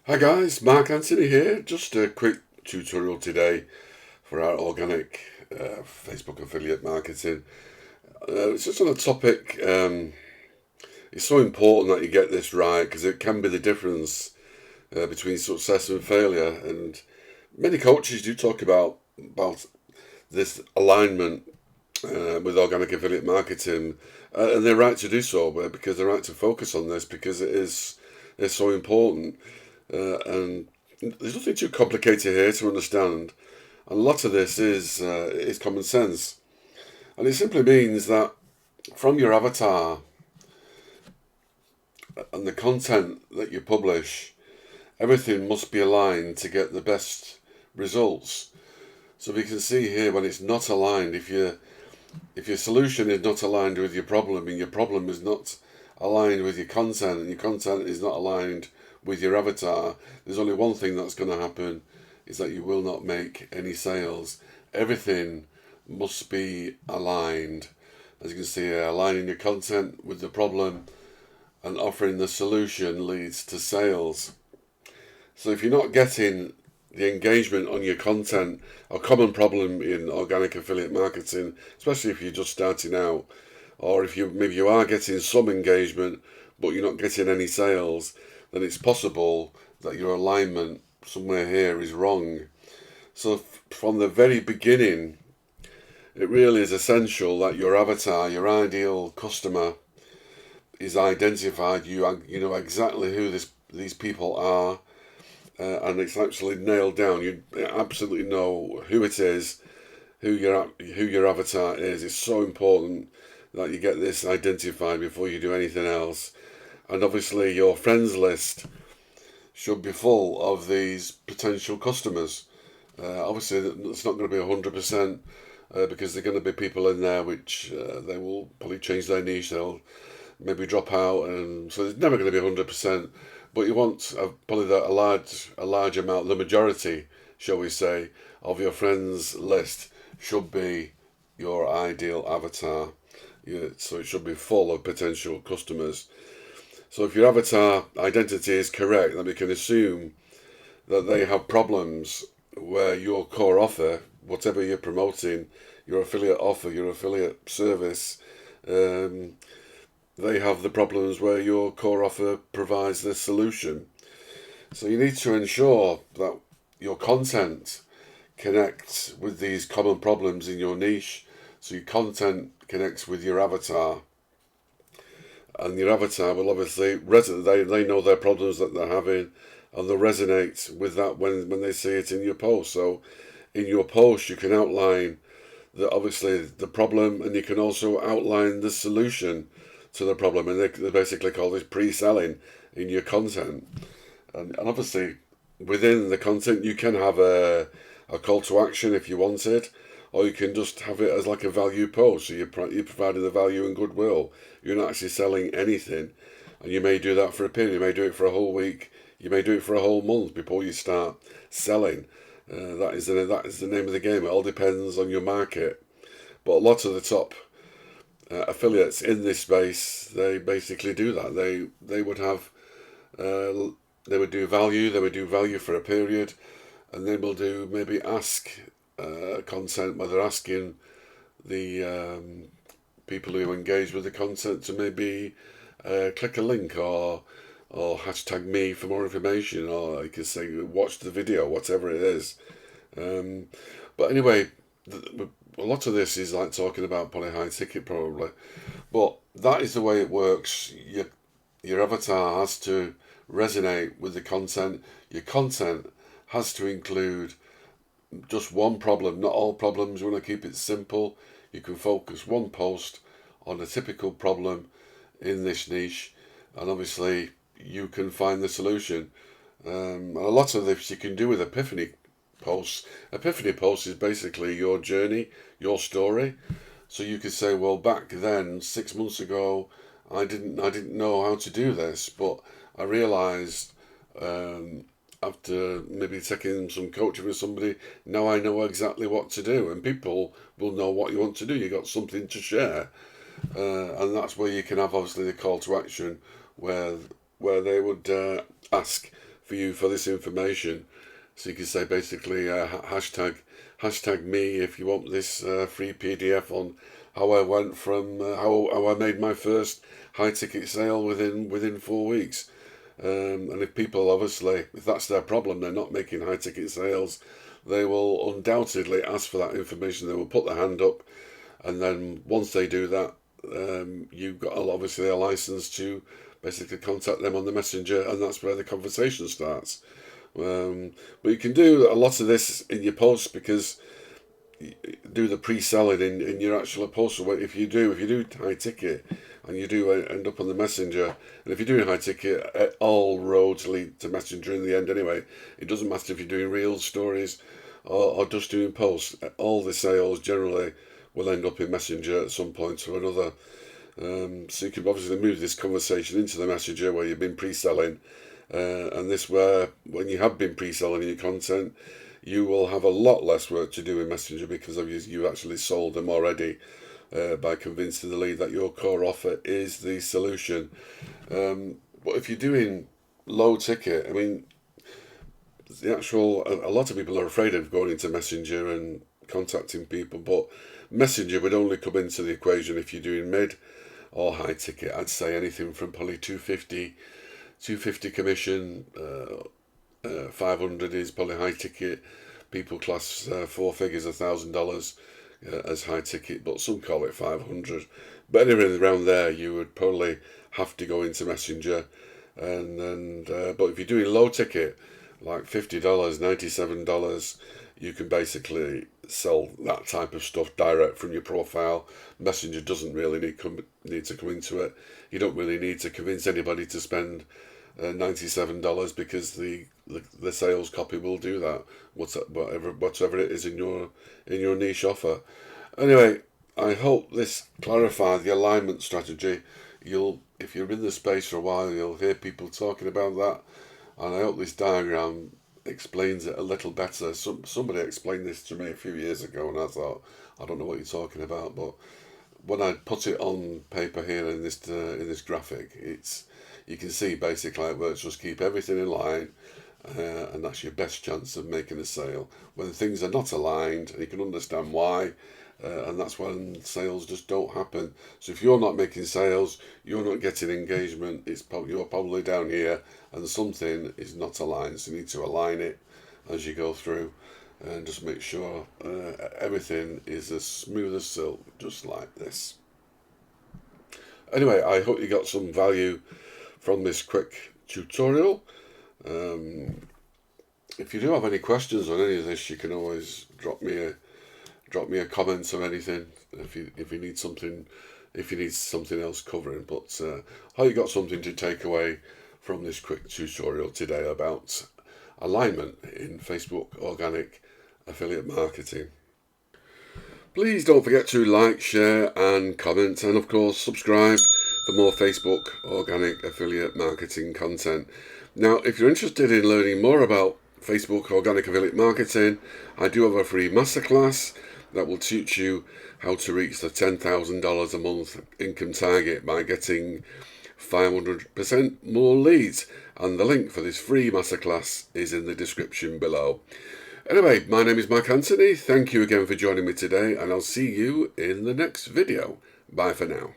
Hi guys, Mark Anthony here. Just a quick tutorial today for our organic Facebook affiliate marketing. It's just on a topic. It's so important that you get this right because it can be the difference between success and failure. And many coaches do talk about this alignment with organic affiliate marketing, and they're right to do so because they're right to focus on this because it's so important. And there's nothing too complicated here to understand. And a lot of this is common sense, and it simply means that from your avatar and the content that you publish, everything must be aligned to get the best results. So we can see here when it's not aligned, if your solution is not aligned with your problem and your problem is not aligned with your content and your content is not aligned with your avatar, there's only one thing that's going to happen, is that you will not make any sales. Everything must be aligned. As you can see here, aligning your content with the problem and offering the solution leads to sales. So if you're not getting the engagement on your content, a common problem in organic affiliate marketing, especially if you're just starting out, or if you are getting some engagement but you're not getting any sales, then it's possible that your alignment somewhere here is wrong. So from the very beginning, it really is essential that your avatar, your ideal customer, is identified. You know exactly who these people are, and it's actually nailed down. You absolutely know who it is, who your avatar is. It's so important that you get this identified before you do anything else. And obviously, your friends list should be full of these potential customers. Obviously, it's not going to be 100%, because there are going to be people in there which they will probably change their niche. They'll maybe drop out, and so it's never going to be 100%. But you want probably a large amount, the majority, shall we say, of your friends list should be your ideal avatar. Yeah, so it should be full of potential customers. So if your avatar identity is correct, then we can assume that they have problems where your core offer, whatever you're promoting, your affiliate offer, your affiliate service, they have the problems where your core offer provides the solution. So you need to ensure that your content connects with these common problems in your niche. So your content connects with your avatar, and your avatar will obviously resonate. They know their problems that they're having, and they'll resonate with that when they see it in your post. So in your post, you can outline obviously the problem, and you can also outline the solution to the problem, and they basically call this pre-selling in your content. And obviously within the content you can have a call to action if you wanted, or you can just have it as like a value post. So you're providing the value and goodwill. You're not actually selling anything, and you may do that for a period. You may do it for a whole week. You may do it for a whole month before you start selling. That is the name of the game. It all depends on your market. But a lot of the top affiliates in this space, they basically do that. They would have they would do value. They would do value for a period, and then we'll do maybe ask content where they're asking the people who engage with the content to maybe click a link or hashtag me for more information, or you can say watch the video, whatever it is. But anyway, a lot of this is like talking about probably high ticket probably, but that is the way it works. Your avatar has to resonate with the content. Your content has to include just one problem, not all problems. You want to keep it simple. You can focus one post on a typical problem in this niche, and obviously you can find the solution. And a lot of this you can do with epiphany posts. Epiphany posts is basically your journey, your story. So you could say, well, back then, 6 months ago, I didn't know how to do this, but I realised after maybe taking some coaching with somebody, now I know exactly what to do, and people will know what you want to do. You got something to share, and that's where you can have obviously the call to action, where they would ask for you for this information. So you can say basically hashtag me if you want this free PDF on how I went from how I made my first high ticket sale within 4 weeks. And if people, obviously, if that's their problem, they're not making high ticket sales, they will undoubtedly ask for that information. They will put their hand up, and then once they do that, you've got obviously a license to basically contact them on the messenger, and that's where the conversation starts. But you can do a lot of this in your posts, because you do the pre-selling in your actual post. So if you do high ticket and you do end up on the messenger, and if you're doing high ticket, all roads lead to messenger in the end anyway. It doesn't matter if you're doing real stories or just doing posts. All the sales generally will end up in messenger at some point or another. So you can obviously move this conversation into the messenger where you've been pre-selling, and this where when you have been pre-selling your content, you will have a lot less work to do in messenger, because obviously you actually sold them already by convincing the lead that your core offer is the solution. But if you're doing low ticket, I mean, a lot of people are afraid of going into messenger and contacting people, but messenger would only come into the equation if you're doing mid or high ticket. I'd say anything from probably 250 commission, 500 is probably high ticket. People class 4 figures, $1,000 as high ticket, but some call it 500. But anyway, around there, you would probably have to go into messenger. But if you're doing low ticket, like $50, $97, you can basically sell that type of stuff direct from your profile. Messenger doesn't really need to come into it. You don't really need to convince anybody to spend $97, because the sales copy will do that, whatever it is in your niche offer. Anyway, I hope this clarified the alignment strategy. If you're in the space for a while, you'll hear people talking about that, and I hope this diagram explains it a little better. Somebody explained this to me a few years ago, and I thought, I don't know what you're talking about, but when I put it on paper here in this graphic, you can see basically how it works. Just keep everything in line, and that's your best chance of making a sale. When things are not aligned, you can understand why, and that's when sales just don't happen. So if you're not making sales, you're not getting engagement, you're probably down here, and something is not aligned. So you need to align it as you go through, and just make sure everything is as smooth as silk, just like this. Anyway, I hope you got some value from this quick tutorial. If you do have any questions on any of this, you can always drop me a comment or anything if you need something else covering. But I hope you got something to take away from this quick tutorial today about alignment in Facebook organic affiliate marketing. Please don't forget to like, share and comment, and of course subscribe for more Facebook organic affiliate marketing content. Now, if you're interested in learning more about Facebook organic affiliate marketing, I do have a free masterclass that will teach you how to reach the $10,000 a month income target by getting 500% more leads, and the link for this free masterclass is in the description below. Anyway, my name is Mark Anthony. Thank you again for joining me today, and I'll see you in the next video. Bye for now.